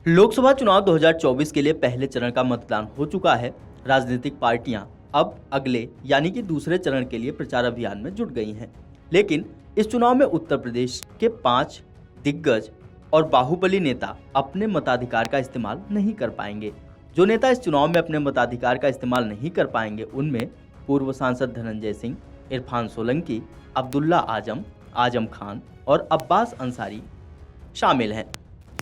लोकसभा चुनाव 2024 के लिए पहले चरण का मतदान हो चुका है। राजनीतिक पार्टियां अब अगले यानी कि दूसरे चरण के लिए प्रचार अभियान में जुट गई हैं। लेकिन इस चुनाव में उत्तर प्रदेश के 5 दिग्गज और बाहुबली नेता अपने मताधिकार का इस्तेमाल नहीं कर पाएंगे। जो नेता इस चुनाव में अपने मताधिकार का इस्तेमाल नहीं कर पाएंगे उनमें पूर्व सांसद धनंजय सिंह, इरफान सोलंकी, अब्दुल्ला आजम, आजम खान और अब्बास अंसारी शामिल हैं।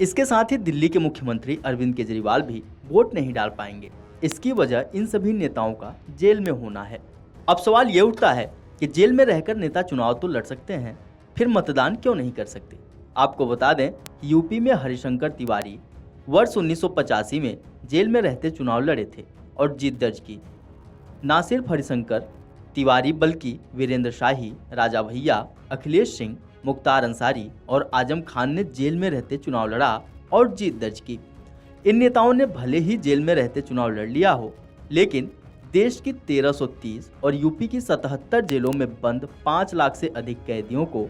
इसके साथ ही दिल्ली के मुख्यमंत्री अरविंद केजरीवाल भी वोट नहीं डाल पाएंगे। इसकी वजह इन सभी नेताओं का जेल में होना है। अब सवाल ये उठता है कि जेल में रहकर नेता चुनाव तो लड़ सकते हैं, फिर मतदान क्यों नहीं कर सकते। आपको बता दें कि यूपी में हरिशंकर तिवारी वर्ष 1985 में जेल में रहते चुनाव लड़े थे और जीत दर्ज की। ना सिर्फ हरिशंकर तिवारी बल्कि वीरेंद्र शाही, राजा भैया, अखिलेश सिंह, मुख्तार अंसारी और आजम खान ने जेल में रहते चुनाव लड़ा और जीत दर्ज की। इन नेताओं ने भले ही जेल में रहते चुनाव लड़ लिया हो, लेकिन देश की 1330 और यूपी की 77 जेलों में बंद 5 लाख से अधिक कैदियों को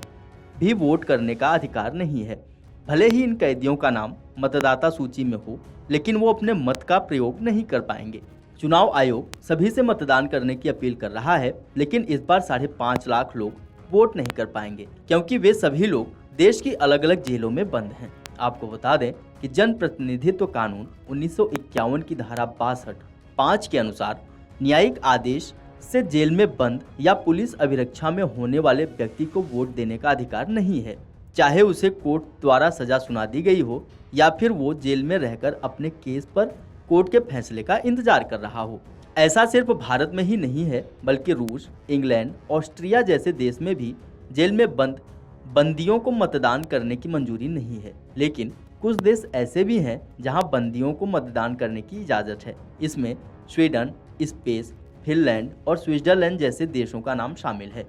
भी वोट करने का अधिकार नहीं है। भले ही इन कैदियों का नाम मतदाता सूची में हो, लेकिन वो अपने मत का प्रयोग नहीं कर पाएंगे। चुनाव आयोग सभी से मतदान करने की अपील कर रहा है, लेकिन इस बार 5.5 लाख लोग वोट नहीं कर पाएंगे क्योंकि वे सभी लोग देश की अलग अलग जेलों में बंद हैं। आपको बता दें कि जन प्रतिनिधित्व कानून 1951 की धारा 62(5) के अनुसार न्यायिक आदेश से जेल में बंद या पुलिस अभिरक्षा में होने वाले व्यक्ति को वोट देने का अधिकार नहीं है, चाहे उसे कोर्ट द्वारा सजा सुना दी गई हो या फिर वो जेल में रहकर अपने केस पर कोर्ट के फैसले का इंतजार कर रहा हो। ऐसा सिर्फ भारत में ही नहीं है, बल्कि रूस, इंग्लैंड, ऑस्ट्रिया जैसे देश में भी जेल में बंद बंदियों को मतदान करने की मंजूरी नहीं है। लेकिन कुछ देश ऐसे भी हैं जहां बंदियों को मतदान करने की इजाज़त है। इसमें स्वीडन, स्पेन, फिनलैंड और स्विट्जरलैंड जैसे देशों का नाम शामिल है,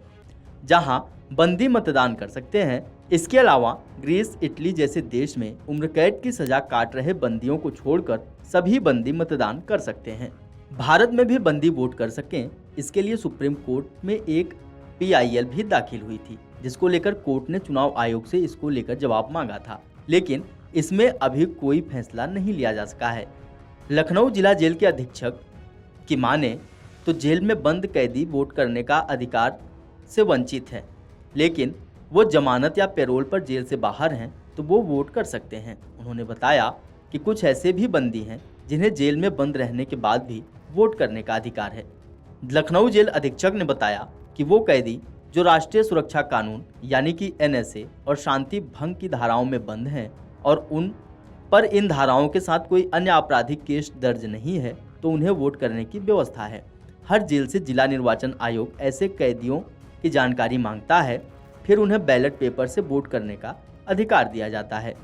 जहां बंदी मतदान कर सकते हैं। इसके अलावा ग्रीस, इटली जैसे देश में उम्र कैद की सजा काट रहे बंदियों को छोड़कर सभी बंदी मतदान कर सकते हैं। भारत में भी बंदी वोट कर सकें, इसके लिए सुप्रीम कोर्ट में एक PIL भी दाखिल हुई थी, जिसको लेकर कोर्ट ने चुनाव आयोग से इसको लेकर जवाब मांगा था, लेकिन इसमें अभी कोई फैसला नहीं लिया जा सका है। लखनऊ जिला जेल के अधीक्षक की माने तो जेल में बंद कैदी वोट करने का अधिकार से वंचित है, लेकिन वो जमानत या पैरोल पर जेल से बाहर हैं तो वो वोट कर सकते हैं। उन्होंने बताया कि कुछ ऐसे भी बंदी हैं जिन्हें जेल में बंद रहने के बाद भी वोट करने का अधिकार है। लखनऊ जेल अधीक्षक ने बताया कि वो कैदी जो राष्ट्रीय सुरक्षा कानून यानी कि NSA और शांति भंग की धाराओं में बंद हैं और उन पर इन धाराओं के साथ कोई अन्य आपराधिक केस दर्ज नहीं है, तो उन्हें वोट करने की व्यवस्था है। हर जेल से जिला निर्वाचन आयोग ऐसे कैदियों की जानकारी मांगता है, फिर उन्हें बैलेट पेपर से वोट करने का अधिकार दिया जाता है।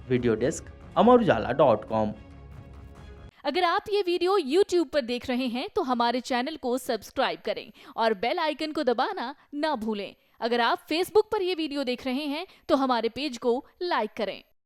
वीडियो डेस्क अमरउजाला.com। अगर आप ये वीडियो YouTube पर देख रहे हैं तो हमारे चैनल को सब्सक्राइब करें और बेल आइकन को दबाना ना भूलें। अगर आप Facebook पर ये वीडियो देख रहे हैं तो हमारे पेज को लाइक करें।